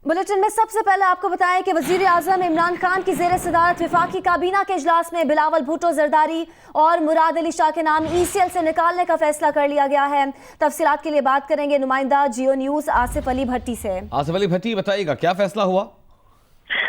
Bulletin में सबसे पहले आपको बताएं कि वजीर आजम इमरान खान की ज़ेर सदारत वफाकी काबीना के इजलास में बिलावल भुट्टो जरदारी और मुराद अली शाह के नाम ECL से निकालने का फैसला कर लिया गया है। तफसीलात के लिए बात करेंगे नुमाइंदा जियो न्यूज़ आसिफ अली भट्टी से। आसिफ अली भट्टी, बताइएगा क्या फैसला हुआ?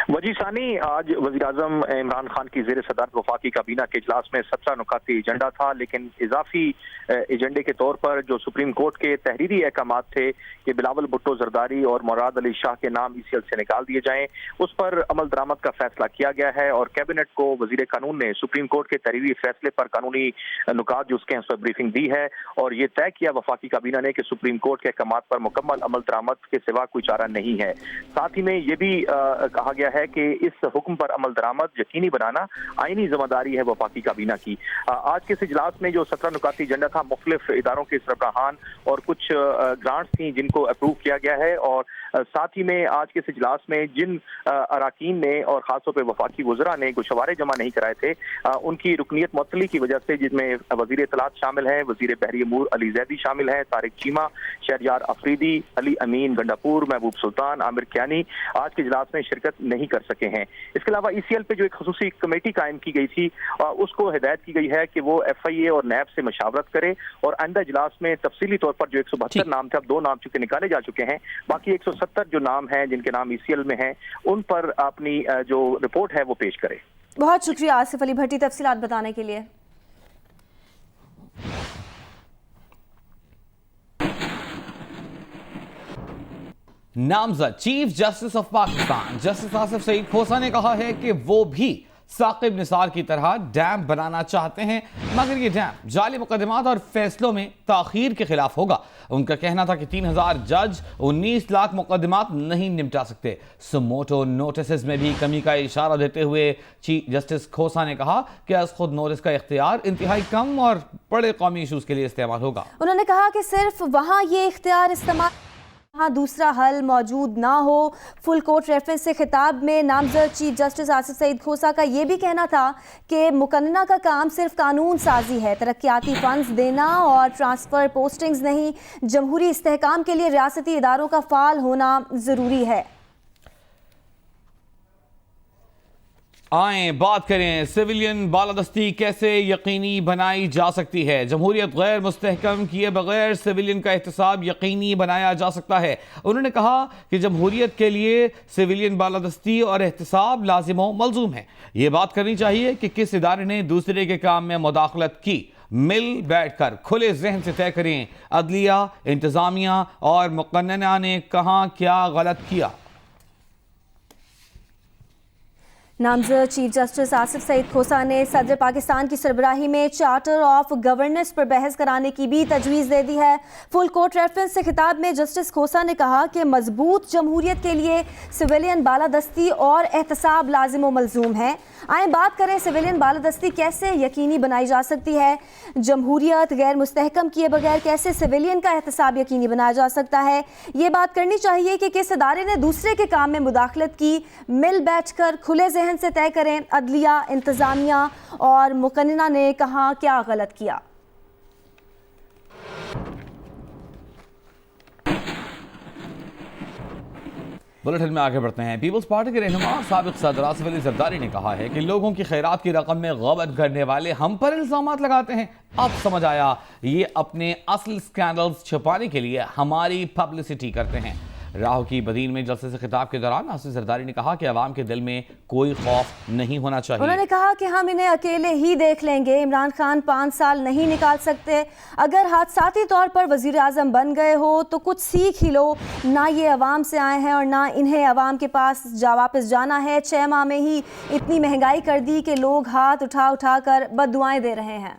वजी सानी, आज वज़ीर आज़म इमरान खान की ज़ेर सदारत वफाकी काबीना के इजलास में 17 नुकाती एजेंडा था, लेकिन इजाफी एजेंडे के तौर पर जो सुप्रीम कोर्ट के तहरीरी अहकामात थे कि बिलावल भुट्टो जरदारी और मुराद अली शाह के नाम ECL से निकाल दिए जाएं, उस पर अमल दरामद का फैसला किया गया है और कैबिनेट को वज़ीर कानून ने सुप्रीम कोर्ट के तहरीरी फैसले पर कानूनी नुकात जो उसके हैं उस पर ब्रीफिंग दी है और ये तय किया वफाकी काबीना ने कि सुप्रीम कोर्ट के अहकामात पर मुकम्मल अमल दरामद के सिवा कोई चारा नहीं है। साथ ही में ये भी कहा गया है कि इस हुक्म पर अमल दरामद यकीनी बनाना आईनी जिम्मेदारी है वफाकी काबीना की। आज के इस इजलास में जो 17 नुकाती एजेंडा था, मुख्तलिफ इदारों के सरबराहान और कुछ ग्रांट्स थी जिनको अप्रूव किया गया है और साथ ही में आज के इस इजलास में जिन अराकीन ने और खासतौर पर वफाकी वज़रा ने गुशवारे जमा नहीं कराए थे, उनकी रुकनीत मुअत्तली की वजह से, जिसमें वज़ीर इत्तलात शामिल हैं, वज़ीर बहरी अमूर अली ज़ैदी शामिल हैं, तारिक चीमा, शहरयार अफरीदी, अली अमीन गंडापुर, महबूब सुल्तान, आमिर कियानी आज के इजलास में शिरकत नहीं कर सके हैं। इसके अलावा ECL पे जो एक खसूसी कमेटी कायम की गई थी, उसको हिदायत की गई है कि वो FIA और NAB से मशावरत करे और आइंदा इजलास में तफसीली तौर पर जो 172 नाम थे, अब 2 नाम चुके निकाले जा चुके हैं, बाकी 170 जो नाम हैं जिनके नाम ECL में हैं, उन पर अपनी जो रिपोर्ट है वो पेश करे। बहुत शुक्रिया आसिफ अली भट्टी तफसीलात बताने के लिए। नामजद chief justice of Pakistan justice Asif Saeed Khosa ने कहा है कि वो भी साकिब निसार की तरह डैम बनाना चाहते हैं, मगर ये डैम जाली मुकदमात और फैसलों में ताखीर के खिलाफ होगा। उनका कहना था कि 3000 जज 19 लाख मुकदमात नहीं निपटा सकते। सुमोटो नोटिस में भी कमी का इशारा देते हुए चीफ जस्टिस खोसा ने कहा कि आज खुद नोटिस का इख्तियार इंतहाई कम और बड़े कौमी इशूज के लिए इस्तेमाल होगा। उन्होंने कहा कि सिर्फ वहाँ ये इख्तियार इस्तेमाल हाँ दूसरा हल मौजूद ना हो। फुल कोर्ट रेफरेंस से खिताब में नामजद चीफ जस्टिस आसिफ सईद खोसा का ये भी कहना था कि मुकन्ना का काम सिर्फ कानून साजी है, तरक्याती फंड्स देना और ट्रांसफ़र पोस्टिंग्स नहीं। जमहूरी इस्तेहकाम के लिए रियासती इदारों का फ़ाल होना ज़रूरी है। आएं बात करें सिविलियन बालादस्ती कैसे यकीनी बनाई जा सकती है। जमहूरियत गैर मुस्तहकम किए बगैर सिविलियन का एहतसाब यकीनी बनाया जा सकता है। उन्होंने कहा कि जमहूरियत के लिए सिविलियन बालादस्ती और एहतसाब लाजिम व मलजूम है। ये बात करनी चाहिए कि किस इदारे ने दूसरे के काम में मुदाखलत की। मिल बैठकर खुले जहन से तय करें अदलिया, इंतजामिया और मुकन्ना ने कहाँ क्या गलत किया। नामजद चीफ जस्टिस आसिफ सईद खोसा ने सदर पाकिस्तान की सरबराही में चार्टर ऑफ गवर्नेंस पर बहस कराने की भी तजवीज़ दे दी है। फुल कोर्ट रेफरेंस से खिताब में जस्टिस खोसा ने कहा कि मजबूत जमहूरियत के लिए सिविलियन बालादस्ती और एहतसाब लाजिम व मलजूम है। आएँ बात करें सिविलियन बालादस्ती कैसे यकीनी बनाई जा सकती है। जमहूरियत गैर मुस्तहकम किए बगैर कैसे सिविलियन का एहतसाब यकीनी बनाया जा सकता है। ये बात करनी चाहिए कि किस इदारे ने दूसरे के काम में मुदाखलत की। मिल बैठ कर खुले जहन से तय करें अदलिया, इंतजामिया और मुकन्ना ने कहा क्या गलत किया। बुलेटिन में आगे बढ़ते हैं। पीपल्स पार्टी के रहनुमा साबिक सदर आसिफ अली जरदारी ने कहा है कि लोगों की खैरात की रकम में गबन करने वाले हम पर इल्जामात लगाते हैं। अब समझ आया, ये अपने असल स्कैंडल्स छुपाने के लिए हमारी पब्लिसिटी करते हैं। राह की बदीन में जलसे से खिताब के दौरान आसिफ जरदारी ने कहा कि अवाम के दिल में कोई खौफ नहीं होना चाहिए। उन्होंने कहा कि हम इन्हें अकेले ही देख लेंगे। इमरान खान 5 साल नहीं निकाल सकते। अगर हादसाती तौर पर वजीर आजम बन गए हो तो कुछ सीख ही लो। ना ये अवाम से आए हैं और ना इन्हें अवाम के पास वापस जाना है। 6 माह में ही इतनी महंगाई कर दी कि लोग हाथ उठा उठा कर बद्दुआएं दे रहे हैं।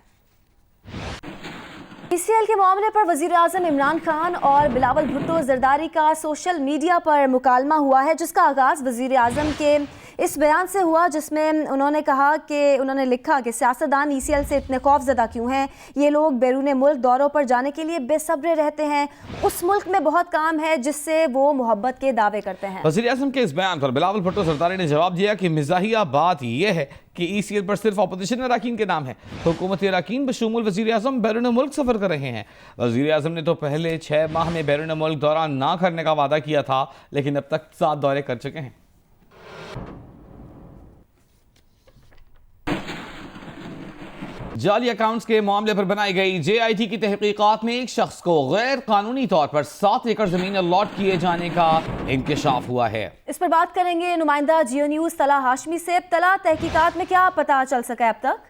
ECL के मामले पर वज़ीर आज़म इमरान खान और बिलावल भुट्टो जरदारी का सोशल मीडिया पर मुकालमा हुआ है, जिसका आगाज़ वज़ीर आज़म के इस बयान से हुआ जिसमें उन्होंने कहा कि उन्होंने लिखा कि सियासतदान ECL से इतने खौफजदा क्यों हैं, ये लोग बैरून मुल्क दौरों पर जाने के लिए बेसब्र रहते हैं, उस मुल्क में बहुत काम है जिससे वो मोहब्बत के दावे करते हैं। वज़ीर-ए-आज़म के इस बयान पर बिलावल भुट्टो सरदारी ने जवाब दिया कि मिज़ाहिया बात यह है कि ECL पर सिर्फ अपोजिशन अरकान के नाम है, हुकूमती अरकान बशमूल वज़ीर-ए-आज़म बैरून मुल्क सफ़र कर रहे हैं। वज़ीर-ए-आज़म ने तो पहले 6 माह में बैरून मुल्क दौरा ना करने का वादा किया था, लेकिन अब तक 7 दौरे कर चुके हैं। जाली अकाउंट्स के मामले पर बनाई गई JIT की तहकीकात में एक शख्स को गैर कानूनी तौर पर 7 एकड़ जमीन अलॉट किए जाने का इंकशाफ हुआ है। इस पर बात करेंगे नुमाइंदा जियो न्यूज़ तला हाशमी से। तला, तहकीकात में क्या पता चल सका है अब तक?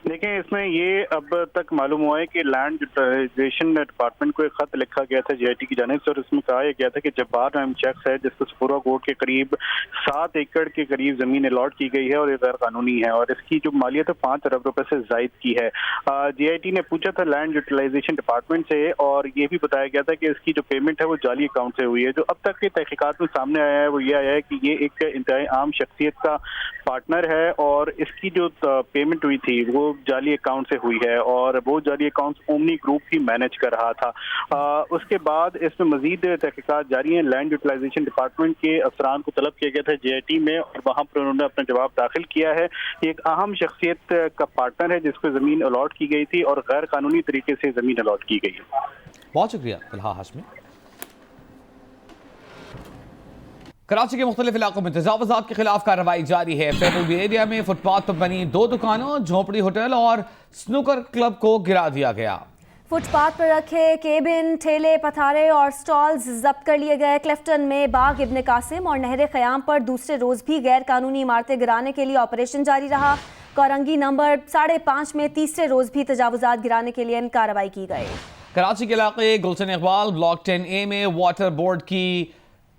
देखें, इसमें ये अब तक मालूम हुआ है कि लैंड यूटिलाइजेशन डिपार्टमेंट को एक खत लिखा गया था JIT की जानिब से, और इसमें कहा गया था कि जब्बार नाम शख्स है जिसको सफूरा कोट के करीब 7 एकड़ के करीब जमीन अलॉट की गई है और ये गैर कानूनी है, और इसकी जो मालियत है 5 अरब रुपए से जायद की है। JIT ने पूछा था लैंड यूटिलाइजेशन डिपार्टमेंट से, और ये भी बताया गया था कि इसकी जो पेमेंट है वो जाली अकाउंट से हुई है। जो अब तक की तहकीकात में सामने आया है वो ये आया है कि ये एक इंतहाई आम शख्सियत का पार्टनर है, और इसकी जो पेमेंट हुई थी वो जाली अकाउंट से हुई है, और वो जाली अकाउंट ओमनी ग्रुप ही मैनेज कर रहा था। उसके बाद इसमें मजीद तहकीकात जारी हैं। लैंड यूटिलाइजेशन डिपार्टमेंट के अफसरान को तलब किया गया था JIT में, और वहाँ पर उन्होंने अपना जवाब दाखिल किया है। एक अहम शख्सियत का पार्टनर है जिसको ज़मीन अलॉट की गई थी और गैर कानूनी तरीके से ज़मीन अलॉट की गई है। बहुत शुक्रिया तलहा हाशमी। कराची के मुख्तलिफ इलाकों में तजावुज़ात के खिलाफ कार्रवाई जारी है। फेडरल बी एरिया में फुटपाथ पर बनी 2 दुकानों, झोपड़ी होटल और स्नूकर क्लब को गिरा दिया गया। फुटपाथ पर रखे केबिन, ठेले, पथारे और स्टॉल्स जब्त कर लिए गए। क्लिफ्टन में बाग इब्न कासिम और नहर ख़याम पर दूसरे रोज भी गैर कानूनी इमारतें गिराने के लिए ऑपरेशन जारी रहा। कोरंगी नंबर 5.5 में तीसरे रोज भी तजावुज़ात गिराने के लिए कार्रवाई की गई। कराची के इलाके गुलशन इकबाल ब्लॉक 10A में वाटर बोर्ड की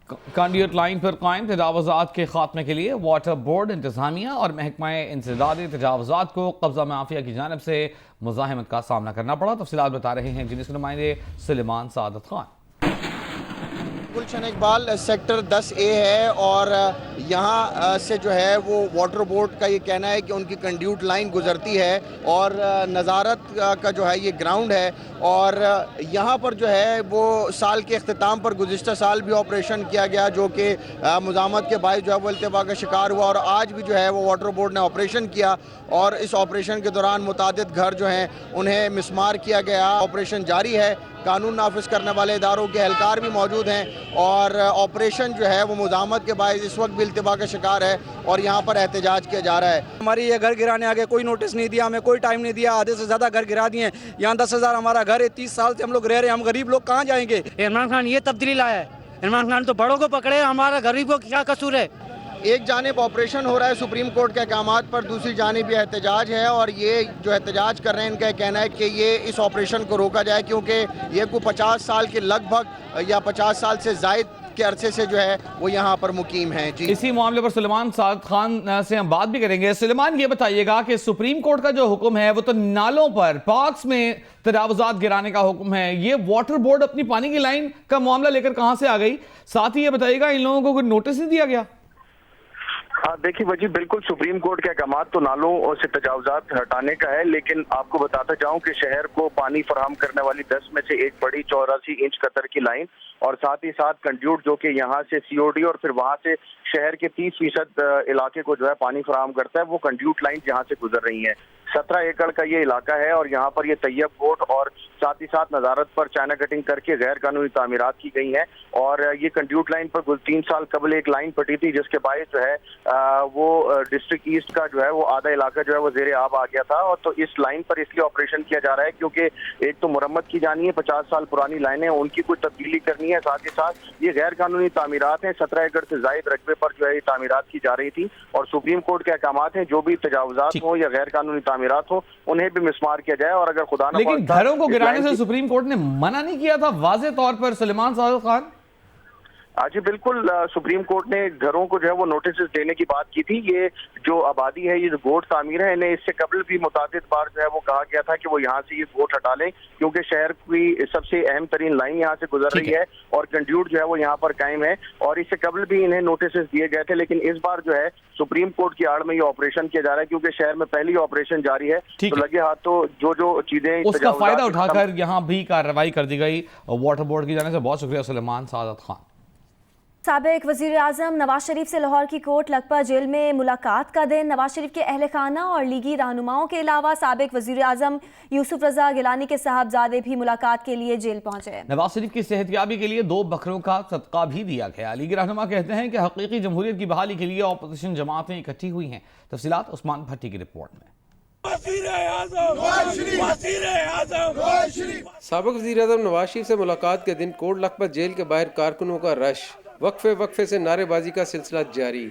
कंड्यूट लाइन पर कायम तजावुज़ात के खात्मे के लिए वाटर बोर्ड, इंतजामिया और महकमा इंसदादी तजावुज़ात को कब्जा माफिया की जानिब से मुज़ाहमत का सामना करना पड़ा। तफसीलात बता रहे हैं जिनके नुमाइंदे सुलेमान सादत खान। गुलशन इकबाल सेक्टर 10A है, और यहाँ से जो है वो वाटर बोर्ड का ये कहना है कि उनकी कंड्यूट लाइन गुजरती है, और नज़ारत का जो है ये ग्राउंड है, और यहाँ पर जो है वो साल के अख्तिताम पर गुज़िश्ता साल भी ऑपरेशन किया गया जो कि मुज़ाहमत के बायस जो है वो इल्तिबा का शिकार हुआ, और आज भी जो है वो वाटर बोर्ड ने ऑपरेशन किया, और इस ऑपरेशन के दौरान मुतादिद घर जो हैं उन्हें मिसमार किया गया। ऑपरेशन जारी है, कानून नाफिज करने वाले इदारों के एहलकार भी मौजूद हैं, और ऑपरेशन जो है वो मुज़ाहमत के बायस इस वक्त भी इल्तिबा का शिकार है, और यहाँ पर एहतजाज किया जा रहा है। हमारी ये घर गिराने आगे कोई नोटिस नहीं दिया, हमें कोई टाइम नहीं दिया, आधे से ज़्यादा घर गिरा दिए। यहाँ 10,000 हमारा घर है, 30 साल से हम लोग रह रहे हैं, हम गरीब लोग कहाँ जाएंगे? इमरान खान ये तब्दीली लाया है, इमरान खान तो बड़ों को पकड़े, हमारा गरीब को क्या कसूर है? एक जानिब ऑपरेशन हो रहा है सुप्रीम कोर्ट के अहकामात पर, दूसरी जानिब ये एहतजाज है, और ये जो एहतजाज कर रहे हैं इनका कहना है कि ये इस ऑपरेशन को रोका जाए, क्योंकि ये कोई 50 साल के लगभग या 50 साल से ज़ायद के अरसे से जो है वो यहाँ पर मुकीम हैं। जी, इसी मामले पर सुलेमान साद खान से हम बात भी करेंगे। सुलेमान, ये बताइएगा कि सुप्रीम कोर्ट का जो हुक्म है वो तो नालों पर, पार्क्स में तजावुज़ात गिराने का हुक्म है, ये वाटर बोर्ड अपनी पानी की लाइन का मामला लेकर कहाँ से आ गई? साथ ही ये बताइएगा इन लोगों को कोई नोटिस नहीं दिया गया? देखिए वजी, बिल्कुल सुप्रीम कोर्ट के अहकामात तो नालों से तजावुज़ात हटाने का है, लेकिन आपको बताता जाऊं कि शहर को पानी फराहम करने वाली 10 में से एक बड़ी 84 इंच कतर की लाइन, और साथ ही साथ कंड्यूट जो कि यहाँ से COD और फिर वहाँ से शहर के 30% इलाके को जो है पानी फराहम करता है, वो कंड्यूट लाइन यहाँ से गुजर रही है। 17 एकड़ का ये इलाका है, और यहाँ पर ये तैयब कोट और साथ ही साथ नज़ारत पर चाइना कटिंग करके गैर कानूनी तामीरात की गई हैं, और ये कंड्यूट लाइन पर 3 साल कबल एक लाइन फटी थी जिसके बायस जो है वो डिस्ट्रिक्ट ईस्ट का जो है वो आधा इलाका जो है वो ज़ेरे आब आ गया था। और तो इस लाइन पर इसलिए ऑपरेशन किया जा रहा है क्योंकि एक तो मुरम्मत की जानी है, 50 साल पुरानी लाइनें उनकी कोई तब्दीली करनी है, साथ ही साथ ये गैर कानूनी तामीरात हैं। 17 एकड़ से जायद रकबे पर जो है ये तामीरात की जा रही थी, और सुप्रीम कोर्ट के अहकामात हैं जो भी तजावुज़ात हो या गैर कानूनी तामीरात हो उन्हें भी मिसमार किया जाए। और अगर खुदा न लेकिन घरों को गिराने से सुप्रीम कोर्ट ने मना नहीं किया था वाज़े तौर पर सुलेमान सादत खान? जी बिल्कुल, सुप्रीम कोर्ट ने घरों को जो है वो नोटिस देने की बात की थी। ये जो आबादी है, ये जो गोट तामीर है, इन्हें इससे कबल भी मुतादिद बार जो है वो कहा गया था कि वो यहाँ से ये गोट हटा लें, क्योंकि शहर की सबसे अहम तरीन लाइन यहाँ से गुजर रही है और कंड्यूट जो है वो यहाँ पर कायम है, और इससे कबल भी इन्हें नोटिस दिए गए थे। लेकिन इस बार जो है सुप्रीम कोर्ट की आड़ में ये ऑपरेशन किया जा रहा है, क्योंकि शहर में पहली ऑपरेशन जारी है, तो लगे हाथ तो जो चीजें उसका फायदा उठाकर यहाँ भी कार्रवाई कर दी गई वाटर बोर्ड की जाने से। बहुत शुक्रिया सुलेमान सादत खान। साबिक वजीर आजम नवाज शरीफ से लाहौर की कोर्ट लखपत जेल में मुलाकात का दिन। नवाज शरीफ के अहल खाना और लीगी रहनुमाओं के अलावा साबिक वजीर आजम यूसुफ रजा गिलानी के साहबजादे भी मुलाकात के लिए जेल पहुंचे। नवाज शरीफ की सेहतयाबी के लिए 2 बकरों का सदका भी दिया गया। लीगी रहनुमा कहते हैं कि हकीकी जमहूरियत की बहाली के लिए अपोजिशन जमातें इकट्ठी हुई हैं। तफसीलात उस्मान भट्टी की रिपोर्ट में। साबिक वज़ीर आज़म नवाज शरीफ से मुलाकात के दिन कोट लखपत जेल के बाहर कारकुनों का रश, वक्फे से नारेबाजी का सिलसिला जारी।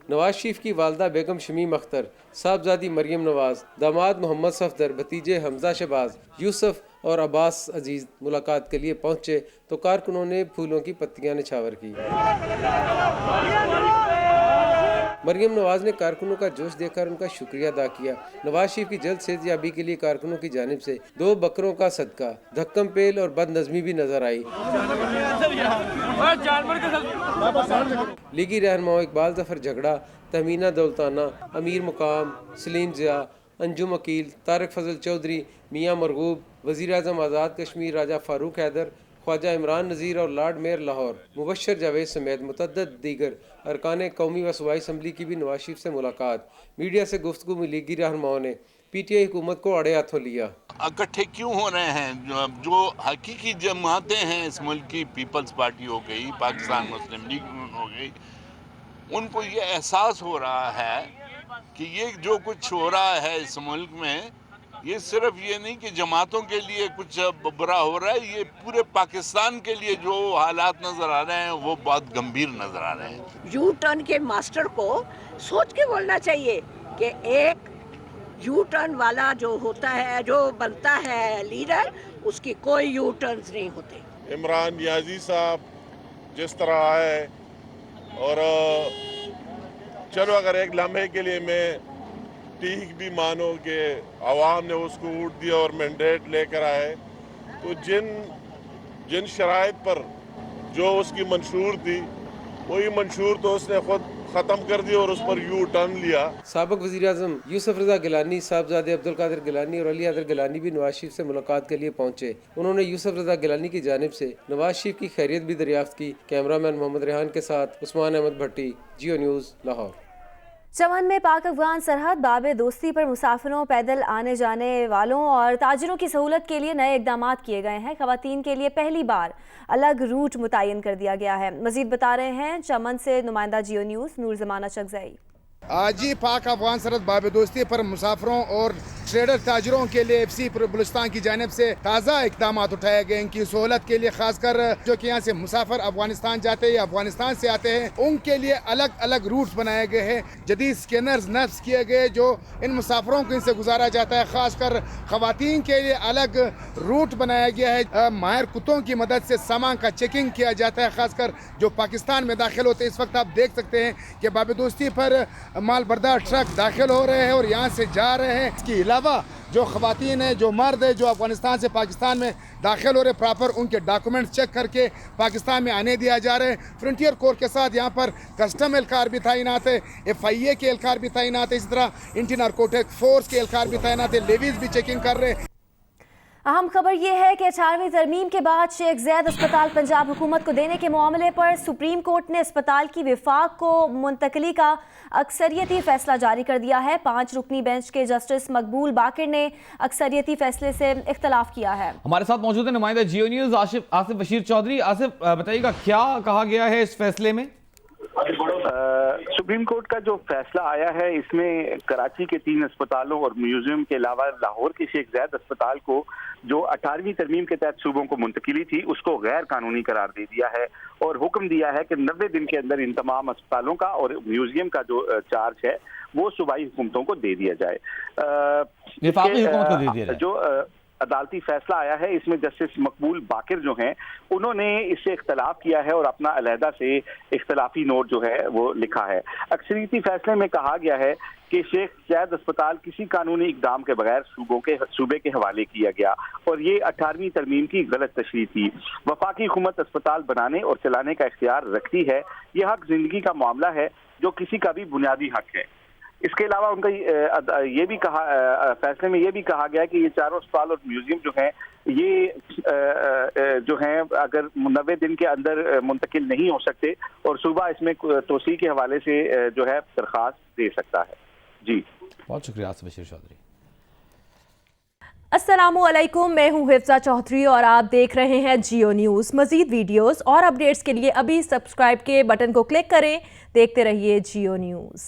नवाज शरीफ की वालदा बेगम शमीम अख्तर, साहबजादी मरियम नवाज, दामाद मोहम्मद सफदर, भतीजे हमजा शहबाज, यूसुफ और अब्बास अजीज मुलाकात के लिए पहुंचे तो कारकुनों ने फूलों की पत्तियां निछावर की। मरियम नवाज ने कारकुनों का जोश देखकर उनका शुक्रिया अदा किया। नवाज शरीफ की जल्द सेहतयाबी के लिए कारकुनों की जानिब से 2 बकरों का सदका, धक्कम पेल और बदनज़मी भी नजर आई। लीगी रहनुमाओं इकबाल जफर झगड़ा, तहमीना दौलताना, अमीर मुकाम, सलीम ज़िया, अंजुम अकील, तारिक फजल चौधरी, मियाँ मरगूब, वज़ीर आज़म आज़ाद कश्मीर राजा फारूक हैदर, ख्वाजा इमरान नज़ीर और लॉर्ड मेयर लाहौर मुबशर जावेद समेत मुतअद्दिद दीगर अरकान कौमी व सूबाई असम्बली की भी नवाज शरीफ से मुलाकात। मीडिया से गुफ्तगू में लीगी रहनुमाओं ने पीटीआई हुकूमत को अड़े हाथों लिया। इकट्ठे क्यों हो रहे हैं? जो हकीकी जमातें हैं इस मुल्क की, पीपल्स पार्टी हो गई, पाकिस्तान मुस्लिम लीग हो गई, उनको ये एहसास हो रहा है कि ये जो कुछ हो रहा है इस मुल्क में, ये सिर्फ ये नहीं कि जमातों के लिए कुछ बुरा हो रहा है, ये पूरे पाकिस्तान के लिए जो हालात नजर आ रहे हैं वो बहुत गंभीर नजर आ रहे हैं। यू टर्न के मास्टर को सोच के बोलना चाहिए कि एक यू टर्न वाला जो होता है, जो बनता है लीडर, उसकी कोई यू टर्न्स नहीं होते। इमरान नियाजी साहब जिस तरह आए, और चलो अगर एक लम्हे के लिए मैं ठीक भी मानो कि आवाम ने उसको वोट दिया और मैंडेट लेकर आए, तो जिन शराइत पर जो उसकी मंशूर थी वही मंशूर तो उसने खुद ख़त्म कर दी और उस पर यू टर्न लिया। साबिक वज़ीर आज़म यूसुफ रज़ा गिलानी, साहबजादे अब्दुल कादिर गिलानी और अली हैदर गिलानी भी नवाज शरीफ से मुलाकात के लिए पहुंचे। उन्होंने यूसुफ रज़ा गिलानी की जानिब से नवाज शरीफ की खैरियत भी दरियाफ्त की। कैमरामैन मोहम्मद रेहान के साथ उस्मान अहमद भट्टी, जियो न्यूज़, लाहौर। चमन में पाक अफगान सरहद बाबे दोस्ती पर मुसाफिरों, पैदल आने जाने वालों और ताजिरों की सहूलत के लिए नए इकदाम किए गए हैं। खवातीन के लिए पहली बार अलग रूट मुतय्यन कर दिया गया है। मजीद बता रहे हैं चमन से नुमाइंदा जियो न्यूज़ नूर ज़माना चकज़ई। आज ही पाक अफगान सरहद बाब दोस्ती पर मुसाफरों और ट्रेडर ताजरों के लिए एफसी बलूचिस्तान की जानिब से ताज़ा इकदाम उठाए गए। इनकी सहूलत के लिए खासकर जो कि यहाँ से मुसाफिर अफगानिस्तान जाते हैं या अफगानिस्तान से आते हैं, उनके लिए अलग अलग रूट बनाए गए हैं। जदीद स्कैनर्स नस्ब किए गए जो इन मुसाफिरों को इनसे गुजारा जाता है। खासकर खवातीन के लिए अलग रूट बनाया गया है। माहिर कुत्तों की मदद से सामान का चेकिंग किया जाता है, खासकर जो पाकिस्तान में दाखिल होते हैं। इस वक्त आप देख सकते हैं कि बाब दोस्ती पर माल बर्दार ट्रक दाखिल हो रहे हैं और यहाँ से जा रहे हैं। इसके अलावा जो खवातीन है, जो मर्द है, जो अफगानिस्तान से पाकिस्तान में दाखिल हो रहे, प्रॉपर उनके डॉक्यूमेंट्स चेक करके पाकिस्तान में आने दिया जा रहे हैं। फ्रंटियर कोर के साथ यहाँ पर कस्टम एहलकार भी तैनात है, FIA के एहलकार भी तैनात है, इसी तरह एंटी नारकोटिक फोर्स के एहलकार भी तैनात है। लेवीज भी चेकिंग कर रहे हैं। अहम खबर यह है कि 18वीं तरमीम के बाद शेख ज़ैद अस्पताल पंजाब हुकूमत को देने के मामले पर सुप्रीम कोर्ट ने अस्पताल की विफाक को मुंतकली का अक्सरियती फैसला जारी कर दिया है। 5 रुकनी बेंच के जस्टिस मकबूल बाकिर ने अक्सरियती फैसले से इख्तलाफ किया है। हमारे साथ मौजूद है नुमाइंदा जियो न्यूज़ आसिफ बशीर चौधरी। आसिफ, बताइएगा क्या कहा गया है इस फैसले में? सुप्रीम कोर्ट का जो फैसला आया है, इसमें कराची के 3 अस्पतालों और म्यूजियम के अलावा लाहौर के शेख ज़ैद अस्पताल को जो 18वीं तरमीम के तहत सूबों को मुंतकिली थी, उसको गैर कानूनी करार दे दिया है और हुक्म दिया है कि 90 दिन के अंदर इन तमाम अस्पतालों का और म्यूजियम का जो चार्ज है वो सूबाई हुकूमतों को दे दिया जाए। वफाकी हुकूमत को दे दिया जाए। जो अदालती फैसला आया है, इसमें जस्टिस मकबूल बाकिर जो हैं उन्होंने इससे इख्तलाफ किया है और अपना अलहदा से इख्तलाफी नोट जो है वो लिखा है। अक्सरियती फैसले में कहा गया है कि शेख ज़ायद अस्पताल किसी कानूनी इकदाम के बगैर सूबे के हवाले किया गया और ये 18वीं तरमीम की गलत तशरीह थी। वफाकी हुकूमत अस्पताल बनाने और चलाने का इख्तियार रखती है। यह हक जिंदगी का मामला है जो किसी का भी बुनियादी हक है। इसके अलावा उनका ये भी कहा, फैसले में ये भी कहा गया कि ये चारों अस्पताल और म्यूजियम जो हैं ये जो हैं अगर 90 दिन के अंदर मुंतकिल नहीं हो सकते और सूबा इसमें तोसी के हवाले से जो है दरख्वास्त दे सकता है। जी बहुत शुक्रिया बशीर चौधरी। अस्सलामुअलैकुम, मैं हूं हिफ्जा चौधरी और आप देख रहे हैं जियो न्यूज़। मज़ीद वीडियोस और अपडेट्स के लिए अभी सब्सक्राइब के बटन को क्लिक करें। देखते रहिए जियो न्यूज़।